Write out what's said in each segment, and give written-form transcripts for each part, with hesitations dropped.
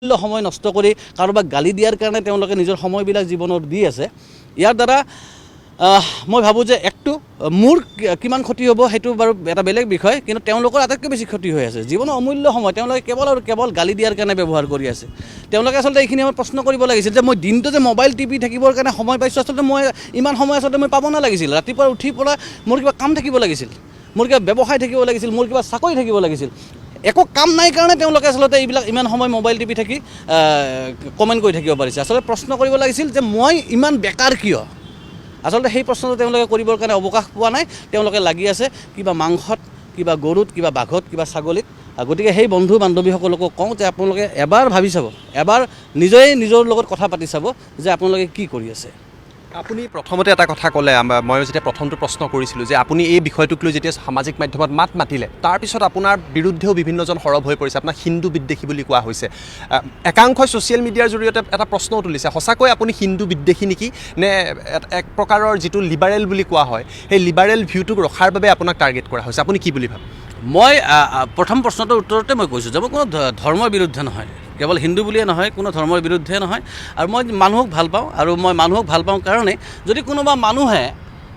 সময় নষ্ট কৰি কাৰোবাক গালি দিয়াৰ কাৰণে তেওঁলোকে নিজৰ সময়বিলাক জীৱনত দি আছে। ইয়াৰ দ্বাৰা মই ভাবোঁ যে একটো মোৰ কিমান ক্ষতি হ'ব সেইটো বাৰু এটা বেলেগ বিষয়, কিন্তু তেওঁলোকৰ আটাইতকৈ বেছি ক্ষতি হৈ আছে। জীৱনৰ অমূল্য সময় তেওঁলোকে কেৱল আৰু কেৱল গালি দিয়াৰ কাৰণে ব্যৱহাৰ কৰি আছে। তেওঁলোকে আচলতে এইখিনি সময়ত প্ৰশ্ন কৰিব লাগিছিল যে মই দিনটো যে মোবাইল টিপি থাকিবৰ কাৰণে সময় পাইছোঁ, আচলতে মই ইমান সময় আচলতে মই পাব নালাগিছিল। ৰাতিপুৱা উঠি পৰা মোৰ কিবা কাম থাকিব লাগিছিল, মোৰ কিবা ব্যৱসায় থাকিব লাগিছিল, মোৰ কিবা চাকৰি থাকিব লাগিছিল। একো কাম নাই কাৰণে তেওঁলোকে আচলতে এইবিলাক ইমান সময় মোবাইল টিপি থাকি কমেণ্ট কৰি থাকিব পাৰিছে। আচলতে প্ৰশ্ন কৰিব লাগিছিল যে মই ইমান বেকাৰ কিয়। আচলতে সেই প্ৰশ্নটো তেওঁলোকে কৰিবৰ কাৰণে অৱকাশ পোৱা নাই। তেওঁলোকে লাগি আছে কিবা মাংসত, কিবা গৰুত, কিবা বাঘত, কিবা ছাগলীত। গতিকে সেই বন্ধু বান্ধৱীসকলকো কওঁ যে আপোনালোকে এবাৰ ভাবি চাব, এবাৰ নিজেই নিজৰ লগত কথা পাতি চাব যে আপোনালোকে কি কৰি আছে। আপুনি প্ৰথমতে এটা কথা ক'লে, মই যেতিয়া প্ৰথমটো প্ৰশ্ন কৰিছিলোঁ যে আপুনি এই বিষয়টোক লৈ যেতিয়া সামাজিক মাধ্যমত মাত মাতিলে, তাৰপিছত আপোনাৰ বিৰুদ্ধেও বিভিন্নজন সৰব হৈ পৰিছে, আপোনাক হিন্দু বিদ্বেষী বুলি কোৱা হৈছে। একাংশই ছ'চিয়েল মিডিয়াৰ জৰিয়তে এটা প্ৰশ্নও তুলিছে, সঁচাকৈ আপুনি হিন্দু বিদ্বেষী নেকি, নে এক প্ৰকাৰৰ যিটো লিবাৰেল বুলি কোৱা হয় সেই লিবাৰেল ভিউটোক ৰখাৰ বাবে আপোনাক টাৰ্গেট কৰা হৈছে, আপুনি কি বুলি ভাবে? মই প্ৰথম প্ৰশ্নটোৰ উত্তৰতে মই কৈছোঁ যে মই কোনো ধৰ্মৰ বিৰুদ্ধে নহয়, কেৱল হিন্দু বুলিয়ে নহয়, কোনো ধৰ্মৰ বিৰুদ্ধে নহয়। আৰু মই মানুহক ভাল পাওঁ, আৰু মই মানুহক ভাল পাওঁ কাৰণে যদি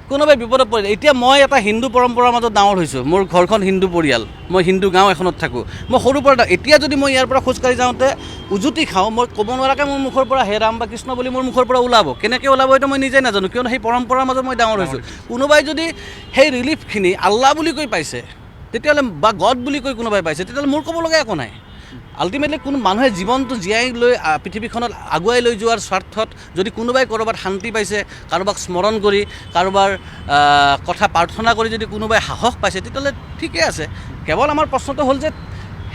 কোনোবাই বিপদত পৰিলে, এতিয়া মই এটা হিন্দু পৰম্পৰাৰ মাজত ডাঙৰ হৈছোঁ, মোৰ ঘৰখন হিন্দু পৰিয়াল, মই হিন্দু গাঁও এখনত থাকোঁ। মই সৰুৰ পৰা এতিয়া যদি মই ইয়াৰ পৰা খোজকাঢ়ি যাওঁতে উজুতি খাওঁ, মই ক'ব নোৱাৰাকৈ মোৰ মুখৰ পৰা হে ৰাম বা কৃষ্ণ বুলি মোৰ মুখৰ পৰা ওলাব। কেনেকৈ ওলাব এইটো মই নিজে নাজানো, কিয়নো সেই পৰম্পৰাৰ মাজত মই ডাঙৰ হৈছোঁ। কোনোবাই যদি সেই ৰিলিফখিনি আল্লাহ বুলি কৈ পাইছে তেতিয়াহ'লে, বা গড বুলি কৈ কোনোবাই পাইছে, তেতিয়াহ'লে মোৰ ক'ব লগা একো নাই। আল্টিমেটলি কোনো মানুহে জীৱনটো জীয়াই লৈ পৃথিৱীখনত আগুৱাই লৈ যোৱাৰ স্বাৰ্থত যদি কোনোবাই ক'ৰবাত শান্তি পাইছে, কাৰোবাক স্মৰণ কৰি, কাৰোবাৰ কথা প্ৰাৰ্থনা কৰি যদি কোনোবাই সাহস পাইছে, তেতিয়াহ'লে ঠিকে আছে। কেৱল আমাৰ প্ৰশ্নটো হ'ল যে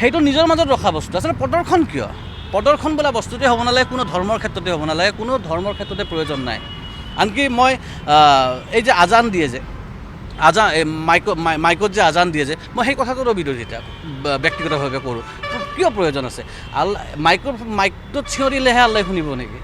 সেইটো নিজৰ মাজত ৰখা বস্তু। আচলতে প্ৰদৰ্শন কিয়? প্ৰদৰ্শন বোলা বস্তুতে হ'ব নালাগে, কোনো ধৰ্মৰ ক্ষেত্ৰতে হ'ব নালাগে, কোনো ধৰ্মৰ ক্ষেত্ৰতে প্ৰয়োজন নাই। আনকি মই এই যে আজান দিয়ে যে মাইকত যে আজান দিয়ে যে, মই সেই কথাটোৰো বিৰোধিতা ব্যক্তিগতভাৱে কৰোঁ। কিয় প্ৰয়োজন আছে? মাইকটোত চিঞৰিলেহে আল্লাই শুনিব নেকি?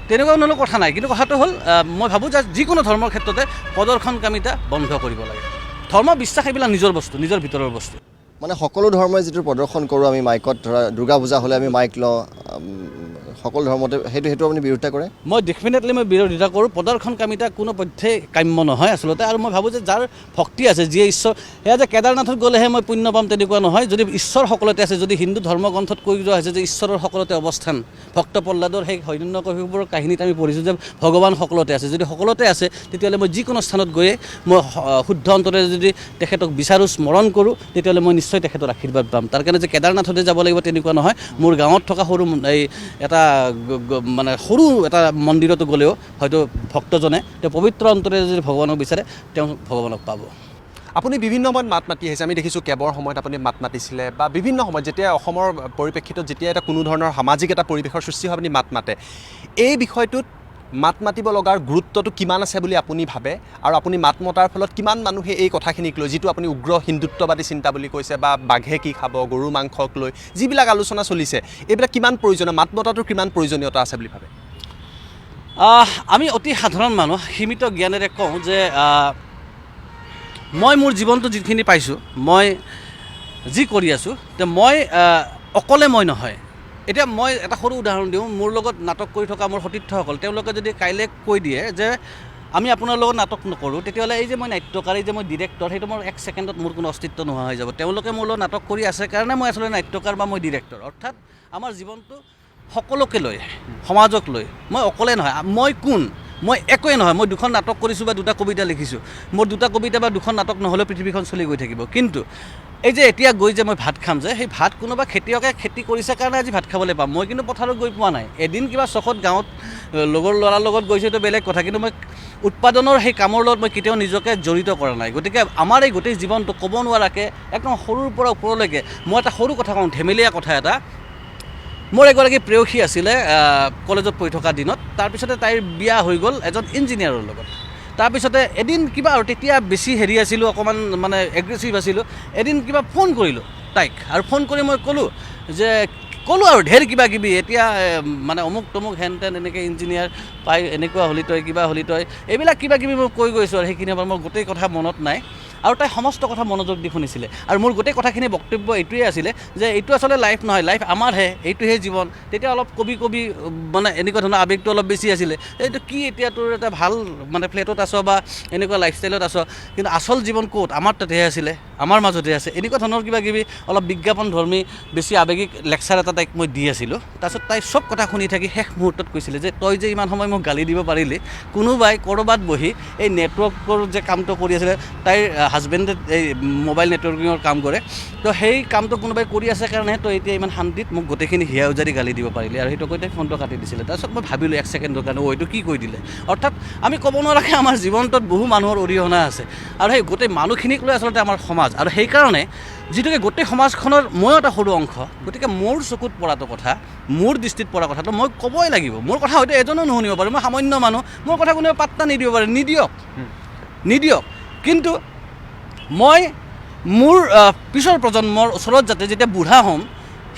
তেনেকুৱা কোনো কথা নাই। কিন্তু কথাটো হ'ল মই ভাবোঁ যে যিকোনো ধৰ্মৰ ক্ষেত্ৰতে প্ৰদৰ্শনকামিতা বন্ধ কৰিব লাগে। ধৰ্ম বিশ্বাস এইবিলাক নিজৰ বস্তু, নিজৰ ভিতৰৰ বস্তু। মানে সকলো ধৰ্মই যিটো প্ৰদৰ্শন কৰোঁ আমি মাইকত, ধৰা দুৰ্গা পূজা হ'লে আমি মাইক লওঁ, সকলো ধৰ্মতে সেইটো আপুনি বিৰোধিতা কৰে? মই ডেফিনেটলি বিৰোধিতা কৰোঁ। প্ৰদৰ্শনকামিতা কোনো পধ্যেই কাম্য নহয় আচলতে। আৰু মই ভাবোঁ যে যাৰ ভক্তি আছে, যিয়ে ঈশ্বৰ, সেয়া যে কেদাৰনাথত গ'লেহে মই পুণ্য পাম তেনেকুৱা নহয়। যদি ঈশ্বৰ সকলোতে আছে, যদি হিন্দু ধৰ্মগ্ৰন্থত কৈ যোৱা হৈছে যে ঈশ্বৰৰ সকলোতে অৱস্থান, ভক্ত প্ৰহ্লাদৰ সেই হিৰণ্যকশিপুৰৰ কাহিনীত আমি পঢ়িছোঁ যে ভগৱান সকলোতে আছে। যদি সকলোতে আছে, তেতিয়াহ'লে মই যিকোনো স্থানত গৈয়ে মই শুদ্ধ অন্তৰেৰে যদি তেখেতক বিচাৰোঁ, স্মৰণ কৰোঁ, তেতিয়াহ'লে মই নিশ্চয় তেখেতৰ আশীৰ্বাদ পাম। তাৰ কাৰণে যে কেদাৰনাথতে যাব লাগিব তেনেকুৱা নহয়। মোৰ গাঁৱত থকা সৰু এটা সৰু এটা মন্দিৰতো গ'লেও হয়তো ভক্তজনে তেওঁ পবিত্ৰ অন্তৰেৰে যদি ভগৱানক বিচাৰে, তেওঁ ভগৱানক পাব। আপুনি বিভিন্ন সময়ত মাত মাতি আহিছে, আমি দেখিছোঁ কেবৰ সময়ত আপুনি মাত মাতিছিলে, বা বিভিন্ন সময়ত যেতিয়া অসমৰ পৰিপ্ৰেক্ষিতত যেতিয়া এটা কোনো ধৰণৰ সামাজিক এটা পৰিৱেশৰ সৃষ্টি হয় আপুনি মাত মাতে। এই বিষয়টোত মাত মাতিব লগাৰ গুৰুত্বটো কিমান আছে বুলি আপুনি ভাবে, আৰু আপুনি মাত মতাৰ ফলত কিমান মানুহে এই কথাখিনিক লৈ, যিটো আপুনি উগ্ৰ হিন্দুত্ববাদী চিন্তা বুলি কৈছে, বা বাঘে কি খাব, গৰু মাংসক লৈ যিবিলাক আলোচনা চলিছে, এইবিলাক কিমান প্ৰয়োজনীয়, মাত মতাটোৰ কিমান প্ৰয়োজনীয়তা আছে বুলি ভাবে? আমি অতি সাধাৰণ মানুহ, সীমিত জ্ঞানেৰে কওঁ যে মই মোৰ জীৱনটো যিখিনি পাইছোঁ, মই যি কৰি আছোঁ, মই অকলে মই নহয়। এতিয়া মই এটা সৰু উদাহৰণ দিওঁ। মোৰ লগত নাটক কৰি থকা মোৰ সতীৰ্থসকল, তেওঁলোকে যদি কাইলৈ কৈ দিয়ে যে আমি আপোনাৰ লগত নাটক নকৰোঁ, তেতিয়াহ'লে এই যে মই নাট্যকাৰ, এই যে মই ডিৰেক্টৰ, সেইটো মোৰ 1 ছেকেণ্ডত মোৰ কোনো অস্তিত্ব নোহোৱা হৈ যাব। তেওঁলোকে মোৰ লগত নাটক কৰি আছে কাৰণে মই আচলতে নাট্যকাৰ বা মই ডিৰেক্টৰ। অৰ্থাৎ আমাৰ জীৱনটো সকলোকে লৈ, সমাজক লৈ, মই অকলে নহয়। মই কোন? মই একোৱে নহয়। মই 2খন নাটক কৰিছোঁ বা 2টা কবিতা লিখিছোঁ। মোৰ 2টা কবিতা বা 2খন নাটক নহ'লেও পৃথিৱীখন চলি গৈ থাকিব। কিন্তু এই যে এতিয়া গৈ যে মই ভাত খাম, যে সেই ভাত কোনোবা খেতিয়কে খেতি কৰিছে কাৰণে আজি ভাত খাবলৈ পাম। মই কিন্তু পথাৰত গৈ পোৱা নাই। এদিন কিবা চখত গাঁৱত লগৰ ল'ৰাৰ লগত গৈছোঁ, এইটো বেলেগ কথা, কিন্তু মই উৎপাদনৰ সেই কামৰ লগত মই কেতিয়াও নিজকে জড়িত কৰা নাই। গতিকে আমাৰ এই গোটেই জীৱনটো ক'ব নোৱাৰাকৈ একদম সৰুৰ পৰা ওপৰলৈকে, মই এটা সৰু কথা কওঁ, ধেমেলীয়া কথা এটা। মোৰ এগৰাকী প্ৰেয়সী আছিলে কলেজত পঢ়ি থকা দিনত। তাৰপিছতে তাইৰ বিয়া হৈ গ'ল এজন ইঞ্জিনিয়াৰৰ লগত। তাৰপিছতে এদিন কিবা, আৰু তেতিয়া বেছি আছিলোঁ, অকণমান এগ্ৰেছিভ আছিলোঁ। এদিন কিবা ফোন কৰিলোঁ তাইক, আৰু ফোন কৰি মই ক'লোঁ আৰু ঢেৰ কিবা কিবি, এতিয়া অমুক তমুক হেন তেন, এনেকৈ ইঞ্জিনিয়াৰ পাই এনেকুৱা হ'লি তই, কিবা হ'লি তই, এইবিলাক কিবা কিবি মই কৈ গৈছোঁ। আৰু সেইখিনি সময়ত মোৰ গোটেই কথা মনত নাই। আৰু তাই সমস্ত কথা মনোযোগ দি শুনিছিলে আৰু মোৰ গোটেই কথাখিনি বক্তব্য এইটোৱে আছিলে যে এইটো আচলতে লাইফ নহয়, লাইফ আমাৰহে, এইটোহে জীৱন। তেতিয়া অলপ কবি মানে এনেকুৱা ধৰণৰ আৱেগটো অলপ বেছি আছিলে, এইটো কি এতিয়া তোৰ এটা ভাল মানে ফ্লেটত আছ বা এনেকুৱা লাইফষ্টাইলত আছ, কিন্তু আচল জীৱন ক'ত, আমাৰ তাতেহে আছিলে, আমাৰ মাজতে আছে, এনেকুৱা ধৰণৰ কিবা কিবি অলপ বিজ্ঞাপন ধৰ্মী বেছি আৱেগিক লেকচাৰ এটা তাইক মই দি আছিলোঁ। তাৰপিছত তাই চব কথা শুনি থাকি শেষ মুহূৰ্তত কৈছিলে যে তই যে ইমান সময় মোক গালি দিব পাৰিলি, কোনোবাই ক'ৰবাত বহি এই নেটৱৰ্কৰ যে কামটো কৰি আছিলে, তাইৰ হাজবেণ্ডে এই মোবাইল নেটৱৰ্কিঙৰ কাম কৰে, তো সেই কামটো কোনোবাই কৰি আছে কাৰণেহে তই এতিয়া ইমান শান্তিত মোক গোটেইখিনি হিয়া উজাৰি গালি দিব পাৰিলি, আৰু সেইটো কৈ তাই ফোনটো কাটি দিছিলে। তাৰপিছত মই ভাবিলোঁ 1 ছেকেণ্ডৰ কাৰণে এইটো কি কৈ দিলে। অৰ্থাৎ আমি ক'ব নোৱাৰাকৈ আমাৰ জীৱনটোত বহু মানুহৰ অৰিহণা আছে, আৰু সেই গোটেই মানুহখিনিক লৈ আচলতে আমাৰ সমাজ, আৰু সেইকাৰণে যিটোকে গোটেই সমাজখনৰ ময়ো এটা সৰু অংশ, গতিকে মোৰ চকুত পৰাটো কথা, মোৰ দৃষ্টিত পৰা কথাটো মই ক'বই লাগিব। মোৰ কথা হয়তো এজনো নুশুনিব পাৰে, মই সামান্য মানুহ, মোৰ কথা কোনেও পাত্তা নিদিব পাৰে, নিদিয়ক। কিন্তু মই মোৰ পিছৰ প্ৰজন্মৰ ওচৰত যাতে যেতিয়া বুঢ়া হ'ম,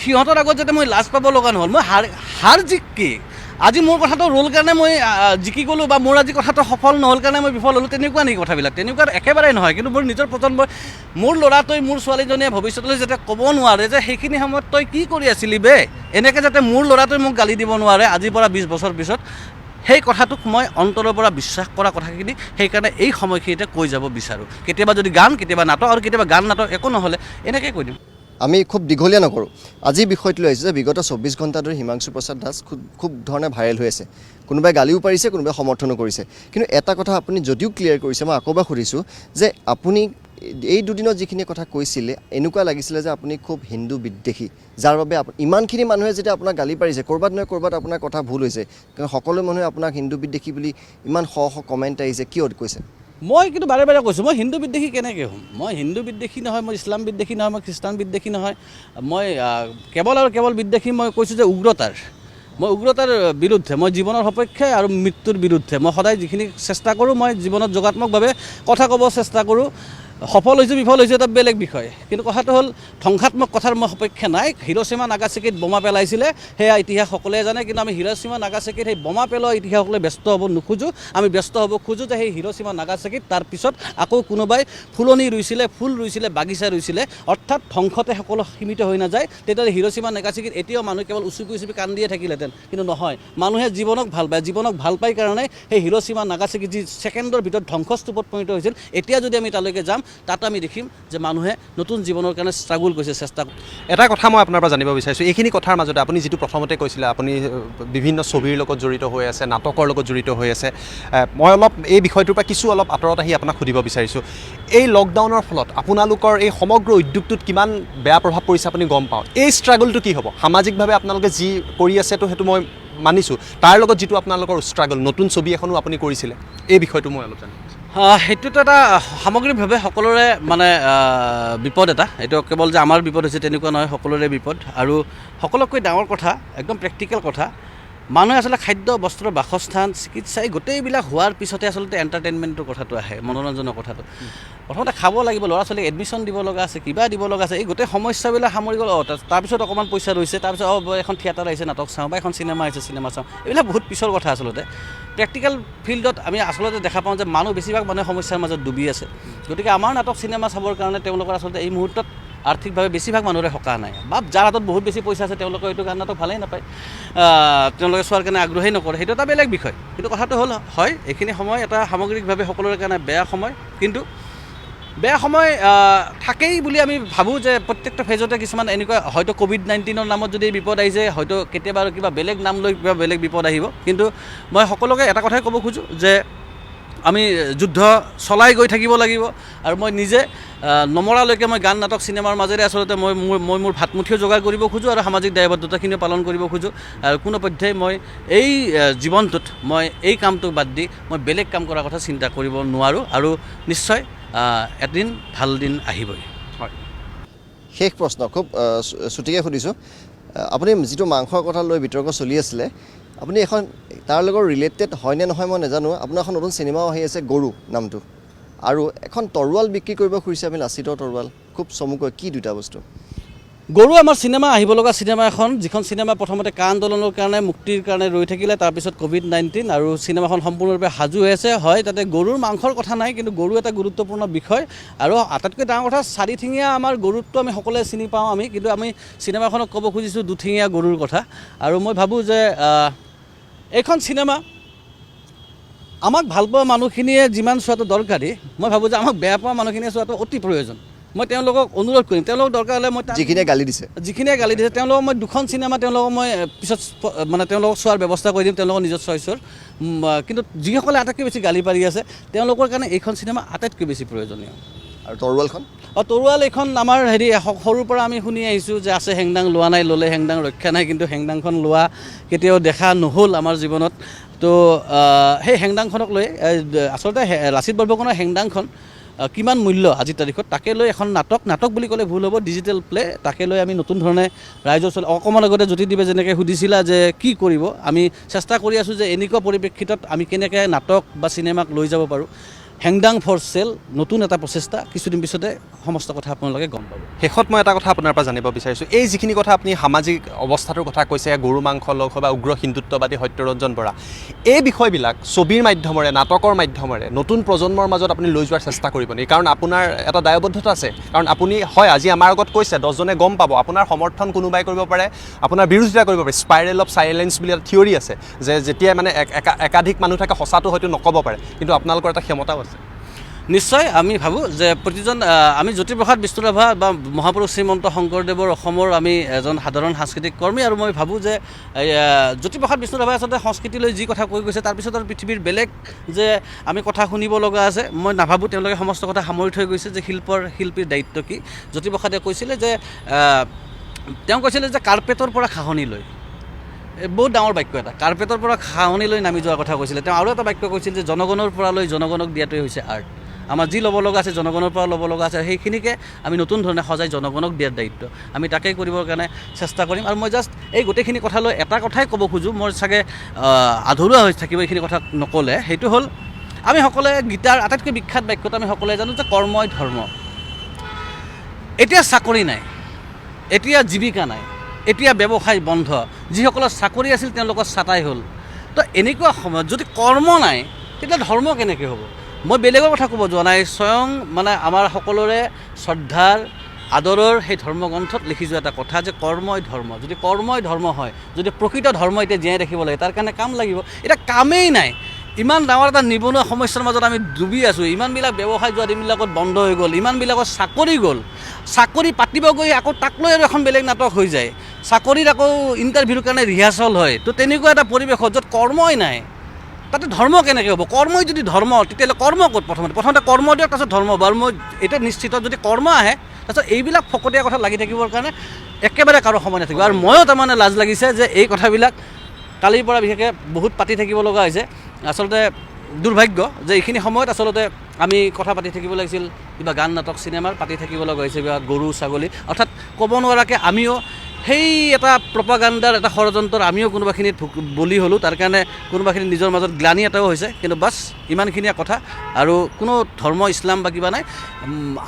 সিহঁতৰ আগত যাতে মই লাজ পাব লগা নহ'ল। মই হাৰ জিক কি, আজি মোৰ কথাটো ৰ'ল কাৰণে মই জিকি গ'লোঁ, বা মোৰ আজি কথাটো সফল নহ'ল কাৰণে মই বিফল হ'লোঁ, তেনেকুৱা নেকি কথাবিলাক? তেনেকুৱা একেবাৰে নহয়। কিন্তু মোৰ নিজৰ প্ৰজন্মৰ, মোৰ ল'ৰাটোৱে, মোৰ ছোৱালীজনীয়ে ভৱিষ্যতলৈ যাতে ক'ব নোৱাৰে যে সেইখিনি সময়ত তই কি কৰি আছিলি বে, এনেকৈ যাতে মোৰ ল'ৰাটোৱে মোক গালি দিব নোৱাৰে আজিৰ পৰা 20 বছৰ পিছত, সেই কথাটোক মই অন্তৰৰ পৰা বিশ্বাস কৰা কথাখিনি, সেইকাৰণে এই সময়খিনিতে কৈ যাব বিচাৰোঁ। কেতিয়াবা যদি গান, কেতিয়াবা নাটক, আৰু কেতিয়াবা গান নাটক একো নহ'লে এনেকৈ কৈ দিম। আমি খুব দীঘলীয়া নকৰোঁ। আজি বিষয়টো লৈ আহিছোঁ যে বিগত 24 ঘণ্টা ধৰি হিমাংশু প্ৰসাদ দাস খুব ধৰণে ভাইৰেল হৈ আছে। কোনোবাই গালিও পাৰিছে, কোনোবাই সমৰ্থনো কৰিছে। কিন্তু এটা কথা আপুনি যদিও ক্লিয়াৰ কৰিছে, মই আকৌ এবাৰ সুধিছোঁ যে আপুনি এই দুদিনত যিখিনি কথা কৈছিলে, এনেকুৱা লাগিছিলে যে আপুনি খুব হিন্দু বিদ্বেষী, যাৰ বাবে ইমানখিনি মানুহে যেতিয়া আপোনাক গালি পাৰিছে, ক'ৰবাত নহয় ক'ৰবাত আপোনাৰ কথা ভুল হৈছে, কাৰণ সকলো মানুহে আপোনাক হিন্দু বিদ্বেষী বুলি ইমান কমেণ্ট আহিছে, কিয় কৈছে? মই কিন্তু বাৰে বাৰে কৈছোঁ, মই হিন্দু বিদ্বেষী কেনেকৈ হ'ম? মই হিন্দু বিদ্বেষী নহয়, মই ইছলাম বিদ্বেষী নহয়, মই খ্ৰীষ্টান বিদ্বেষী নহয়। মই কেৱল বিদ্বেষী মই কৈছোঁ যে উগ্ৰতাৰ, মই উগ্ৰতাৰ বিৰুদ্ধে, মই জীৱনৰ সপক্ষে আৰু মৃত্যুৰ বিৰুদ্ধে। মই সদায় যিখিনি চেষ্টা কৰোঁ, মই জীৱনত যোগাত্মকভাৱে কথা ক'ব চেষ্টা কৰোঁ। সফল হৈছোঁ বিফল হৈছোঁ এটা বেলেগ বিষয়, কিন্তু কথাটো হ'ল ধ্বংসাত্মক কথাৰ মই সপক্ষে নাই। হিৰোশ্বিমা নাগাচাকিত বোমা পেলাইছিলে, সেয়া ইতিহাস সকলোৱে জানে, কিন্তু আমি হিৰোশ্বিমা নাগাচাকিত সেই বোমা পেলোৱা ইতিহাসলৈ ব্যস্ত হ'ব নোখোজোঁ। আমি ব্যস্ত হ'ব খোজোঁ যে সেই হিৰোশ্বিমা নাগাচাকিত তাৰ পিছত আকৌ কোনোবাই ফুলনি ৰুইছিলে, ফুল ৰুইছিলে, বাগিচা ৰুইছিলে, অৰ্থাৎ ধ্বংসতে সকলো সীমিত হৈ নাযায়। তেতিয়াহ'লে হিৰোশ্বিমা নাগাচাকিত এতিয়াও মানুহ কেৱল উচুপি কান্দিয়ে থাকিলেহেঁতেন, কিন্তু নহয়। মানুহে জীৱনক ভাল পায় কাৰণে সেই হিৰোশ্বিমা নাগাচাকি যি ছেকেণ্ডৰ ভিতৰত ধ্বংসস্তূপত পৰিণত হৈছিল, এতিয়া যদি আমি তালৈকে যাম, তাত আমি দেখিম যে মানুহে নতুন জীৱনৰ কাৰণে ষ্ট্ৰাগল কৰিছে, চেষ্টা কৰিছে। এটা কথা মই আপোনাৰ পৰা জানিব বিচাৰিছোঁ, এইখিনি কথাৰ মাজতে আপুনি যিটো প্ৰথমতে কৈছিলে, আপুনি বিভিন্ন ছবিৰ লগত জড়িত হৈ আছে, নাটকৰ লগত জড়িত হৈ আছে, মই অলপ এই বিষয়টোৰ পৰা কিছু অলপ আঁতৰত আহি আপোনাক সুধিব বিচাৰিছোঁ। এই লকডাউনৰ ফলত আপোনালোকৰ এই সমগ্ৰ উদ্যোগটোত কিমান বেয়া প্ৰভাৱ পৰিছে আপুনি গম পাওঁ। এই ষ্ট্ৰাগলটো কি হ'ব? সামাজিকভাৱে আপোনালোকে যি কৰি আছেতো সেইটো মই মানিছোঁ, তাৰ লগত যিটো আপোনালোকৰ ষ্ট্ৰাগল, নতুন ছবি এখনো আপুনি কৰিছিলে, এই বিষয়টো মই অলপ জানো। সেইটোতো এটা সামগ্ৰিকভাৱে সকলোৰে মানে বিপদ এটা। এইটো কেৱল যে আমাৰ বিপদ হৈছে তেনেকুৱা নহয়, সকলোৰে বিপদ। আৰু সকলোতকৈ ডাঙৰ কথা, একদম প্ৰেক্টিকেল কথা, মানুহে আচলতে খাদ্য, বস্ত্ৰ, বাসস্থান, চিকিৎসা এই গোটেইবিলাক হোৱাৰ পিছতে আচলতে এণ্টাৰটেইনমেণ্টৰ কথাটো আহে, মনোৰঞ্জনৰ কথাটো। প্ৰথমতে খাব লাগিব, ল'ৰা ছোৱালীক এডমিশ্যন দিব লগা আছে, কিবা দিব লগা আছে, এই গোটেই সমস্যাবিলাক সামৰি গ'ল। তাৰপিছত অকণমান পইচা ৰৈছে, তাৰপিছত এখন থিয়েটাৰ আহিছে, নাটক চাওঁ, বা এখন চিনেমা আহিছে, চিনেমা চাওঁ। এইবিলাক বহুত পিছৰ কথা আচলতে। প্ৰেক্টিকেল ফিল্ডত আমি আচলতে দেখা পাওঁ যে বেছিভাগ মানুহে সমস্যাৰ মাজত ডুবি আছে। গতিকে আমাৰ নাটক, চিনেমা চাবৰ কাৰণে তেওঁলোকৰ আচলতে এই মুহূৰ্তত আৰ্থিকভাৱে বেছিভাগ মানুহৰে সকাহ নাই, বা যাৰ হাতত বহুত বেছি পইচা আছে তেওঁলোকে এইটো গান নাটক ভালেই নাপায়, তেওঁলোকে চোৱাৰ কাৰণে আগ্ৰহেই নকৰে, সেইটো এটা বেলেগ বিষয়। কিন্তু কথাটো হ'ল, হয় এইখিনি সময় এটা সামগ্ৰিকভাৱে সকলোৰে কাৰণে বেয়া সময়, কিন্তু বেয়া সময় থাকেই বুলি আমি ভাবোঁ যে প্ৰত্যেকটা ফেজতে কিছুমান এনেকুৱা, হয়তো COVID-19ৰ নামত যদি বিপদ আহিছে, হয়তো কেতিয়াবা আৰু কিবা বেলেগ নাম লৈ কিবা বেলেগ বিপদ আহিব। কিন্তু মই সকলোকে এটা কথাই ক'ব খোজোঁ যে আমি যুদ্ধ চলাই গৈ থাকিব লাগিব, আৰু মই নিজে নমৰালৈকে মই গান, নাটক, চিনেমাৰ মাজেৰে আচলতে মই মোৰ ভাতমুঠিও যোগাৰ কৰিব খোজোঁ, আৰু সামাজিক দায়বদ্ধতাখিনিও পালন কৰিব খোজোঁ। আৰু কোনো পধ্যেই মই এই জীৱনটোত মই এই কামটো বাদ দি মই বেলেগ কাম কৰাৰ কথা চিন্তা কৰিব নোৱাৰোঁ, আৰু নিশ্চয় এদিন ভাল দিন আহিবই। হয়, শেষ প্ৰশ্ন খুব চুটিকৈ সুধিছোঁ। আপুনি যিটো মাংসৰ কথা লৈ বিতৰ্ক চলি আছিলে, আপুনি এখন তাৰ লগত ৰিলেটেড হয়নে নহয় মই নাজানো, আপোনাৰ এখন নতুন চিনেমাও আহি আছে, গৰু নামটো, আৰু এখন তৰোৱাল বিক্ৰী কৰিব খুজিছে, আমি লাচিতৰ তৰোৱাল, খুব চমুকৈ, কি দুটা বস্তু? গৰু আমাৰ চিনেমা আহিব লগা চিনেমা এখন, যিখন চিনেমা প্ৰথমতে কা আন্দোলনৰ কাৰণে মুক্তিৰ কাৰণে ৰৈ থাকিলে, তাৰপিছত ক'ভিড-19 আৰু চিনেমাখন সম্পূৰ্ণৰূপে সাজু হৈ আছে। হয়, তাতে গৰুৰ মাংসৰ কথা নাই, কিন্তু গৰু এটা গুৰুত্বপূৰ্ণ বিষয়। আৰু আটাইতকৈ ডাঙৰ কথা, চাৰিঠেঙীয়া আমাৰ গৰুটো আমি সকলোৱে চিনি পাওঁ আমি, কিন্তু আমি চিনেমাখনত ক'ব খুজিছোঁ দুঠেঙীয়া গৰুৰ কথা। আৰু মই ভাবোঁ যে এইখন চিনেমা আমাক ভাল পোৱা মানুহখিনিয়ে যিমান চোৱাটো দৰকাৰী, মই ভাবোঁ যে আমাক বেয়া পোৱা মানুহখিনিয়ে চোৱাটো অতি প্ৰয়োজন। মই তেওঁলোকক অনুৰোধ কৰিম, তেওঁলোকক দৰকাৰ হ'লে মই যিখিনিয়ে গালি দিছে তেওঁলোকক মই দুখন চিনেমা তেওঁলোকক মই পিছত মানে তেওঁলোকক চোৱাৰ ব্যৱস্থা কৰি দিম, তেওঁলোকৰ নিজৰ চইচৰ। কিন্তু যিসকলে আটাইতকৈ বেছি গালি পাৰি আছে, তেওঁলোকৰ কাৰণে এইখন চিনেমা আটাইতকৈ বেছি প্ৰয়োজনীয়। আৰু তৰোৱালখন তৰোৱাল এইখন আমাৰ সৰুৰ পৰা আমি শুনি আহিছোঁ যে আছে হেংদাং, লোৱা নাই, ল'লে হেংদাং ৰক্ষা নাই, কিন্তু হেংদাংখন লোৱা কেতিয়াও দেখা নহ'ল আমাৰ জীৱনত। তো সেই হেংদাংখনক লৈ আচলতে লাচিত বৰফুকনৰ হেংদাংখন কিমান মূল্য আজিৰ তাৰিখত, তাকে লৈ এখন নাটক বুলি ক'লে ভুল হ'ব, ডিজিটেল প্লে, তাকে লৈ আমি নতুন ধৰণে ৰাইজৰ ওচৰত অকণমান আগতে জ্যোতিদ্বীপে যেনেকৈ সুধিছিলা যে কি কৰিব, আমি চেষ্টা কৰি আছোঁ যে এনেকুৱা পৰিপ্ৰেক্ষিতত আমি কেনেকৈ নাটক বা চিনেমাক লৈ যাব পাৰোঁ। হেংদাং ফৰ চেল নতুন এটা প্ৰচেষ্টা, কিছুদিন পিছতে সমস্ত কথা আপোনালোকে গম পাব। শেষত মই এটা কথা আপোনাৰ পৰা জানিব বিচাৰিছোঁ, এই যিখিনি কথা আপুনি সামাজিক অৱস্থাটোৰ কথা কৈছে, গৰু মাংস লগ বা উগ্ৰ হিন্দুত্ববাদী সত্যৰঞ্জন বৰা, এই বিষয়বিলাক ছবিৰ মাধ্যমেৰে, নাটকৰ মাধ্যমেৰে নতুন প্ৰজন্মৰ মাজত আপুনি লৈ যোৱাৰ চেষ্টা কৰিব নেকি? কাৰণ আপোনাৰ এটা দায়বদ্ধতা আছে, কাৰণ আপুনি হয় আজি আমাৰ আগত কৈছে, 10জনে গম পাব, আপোনাৰ সমৰ্থন কোনোবাই কৰিব পাৰে, আপোনাৰ বিৰোধিতা কৰিব পাৰে। স্পাইৰেল অফ চাইলেঞ্চ বুলি এটা থিয়ৰী আছে, যে যেতিয়া মানে একাধিক মানুহ থাকে সঁচাটো হয়তো নক'ব পাৰে, কিন্তু আপোনালোকৰ এটা ক্ষমতাও আছে। নিশ্চয় আমি ভাবোঁ যে প্ৰতিজন আমি জ্যোতিপ্ৰসাদ বিষ্ণুৰাভা বা মহাপুৰুষ শ্ৰীমন্ত শংকৰদেৱৰ অসমৰ আমি এজন সাধাৰণ সাংস্কৃতিক কৰ্মী, আৰু মই ভাবোঁ যে জ্যোতিপ্ৰসাদ বিষ্ণুৰাভাই আচলতে সংস্কৃতিলৈ যি কথা কৈ গৈছে, তাৰপিছত আৰু পৃথিৱীৰ বেলেগ যে আমি কথা শুনিব লগা আছে, মই নাভাবোঁ। তেওঁলোকে সমস্ত কথা সামৰি থৈ গৈছে যে শিল্পীৰ দায়িত্ব কি। জ্যোতিপ্ৰসাদে কৈছিলে যে তেওঁ কৈছিলে যে কাৰ্পেটৰ পৰা খাহনি লৈ, বহুত ডাঙৰ বাক্য এটা, কাৰ্পেটৰ পৰা খাহনি লৈ নামি যোৱাৰ কথা কৈছিলে। তেওঁ আৰু এটা বাক্য কৈছিল যে জনগণৰ পৰা লৈ জনগণক দিয়াটোৱে হৈছে আৰ্ট। আমাৰ যি ল'ব লগা আছে জনগণৰ পৰা ল'ব লগা আছে, সেইখিনিকে আমি নতুন ধৰণে সজাই জনগণক দিয়াৰ দায়িত্ব আমি তাকেই কৰিবৰ কাৰণে চেষ্টা কৰিম। আৰু মই জাষ্ট এই গোটেইখিনি কথা লৈ এটা কথাই ক'ব খোজোঁ, মোৰ চাগে আধৰুৱা হৈ থাকিব এইখিনি কথা নক'লে, সেইটো হ'ল আমি সকলোৱে গীতাৰ আটাইতকৈ বিখ্যাত বাক্যটো আমি সকলোৱে জানো যে কৰ্মই ধৰ্ম। এতিয়া চাকৰি নাই, এতিয়া জীৱিকা নাই, এতিয়া ব্যৱসায় বন্ধ, যিসকলৰ চাকৰি আছিল তেওঁলোকৰ ছাঁটাই হ'ল। তো এনেকুৱা সময়ত যদি কৰ্ম নাই, তেতিয়া ধৰ্ম কেনেকৈ হ'ব? মই বেলেগৰ কথা ক'ব যোৱা নাই, স্বয়ং মানে আমাৰ সকলোৰে শ্ৰদ্ধাৰ আদৰৰ সেই ধৰ্মগ্ৰন্থত লিখি যোৱা এটা কথা যে কৰ্মই ধৰ্ম। যদি কৰ্মই ধৰ্ম হয়, যদি প্ৰকৃত ধৰ্ম এতিয়া জীয়াই ৰাখিব লাগে, তাৰ কাৰণে কাম লাগিব। এতিয়া কামেই নাই, ইমান ডাঙৰ এটা নিবনুৱা সমস্যাৰ মাজত আমি ডুবি আছোঁ, ইমানবিলাক ব্যৱসায় যোৱা দিনবিলাকত বন্ধ হৈ গ'ল, ইমানবিলাকৰ চাকৰি গ'ল, চাকৰি পাতিব গৈ আকৌ তাক লৈ আৰু এখন বেলেগ নাটক হৈ যায়, চাকৰিত আকৌ ইণ্টাৰভিউৰ কাৰণে ৰিহাৰ্চল হয়। তো তেনেকুৱা এটা পৰিৱেশত য'ত কৰ্মই নাই, তাতে ধৰ্ম কেনেকৈ হ'ব? কৰ্মই যদি ধৰ্ম, তেতিয়াহ'লে কৰ্ম ক'ত? প্ৰথমতে কৰ্ম দিয়ক, তাৰপিছত ধৰ্ম হ'ব। আৰু মই এতিয়া নিশ্চিত যদি কৰ্ম আহে, তাৰপিছত এইবিলাক ফকতীয়া কথা লাগি থাকিবৰ কাৰণে একেবাৰে কাৰো সময় নাথাকিব। আৰু ময়ো তাৰমানে লাজ লাগিছে যে এই কথাবিলাক কালিৰ পৰা বিশেষকৈ বহুত পাতি থাকিব লগা হৈছে। আচলতে দুৰ্ভাগ্য যে এইখিনি সময়ত আচলতে আমি কথা পাতি থাকিব লাগিছিল কিবা গান, নাটক, চিনেমাৰ পাতি থাকিব লগা হৈছে কিবা গৰু, ছাগলী, অৰ্থাৎ ক'ব নোৱাৰাকৈ আমিও সেই এটা প্ৰপাগাণ্ডাৰ এটা ষড়যন্ত্ৰৰ আমিও কোনোবাখিনিত বলি হ'লোঁ। তাৰ কাৰণে কোনোবাখিনি নিজৰ মাজত গ্লানি এটাও হৈছে। কিন্তু বাছ ইমানখিনিয়ে কথা, আৰু কোনো ধৰ্ম ইছলাম বা কিবা নাই।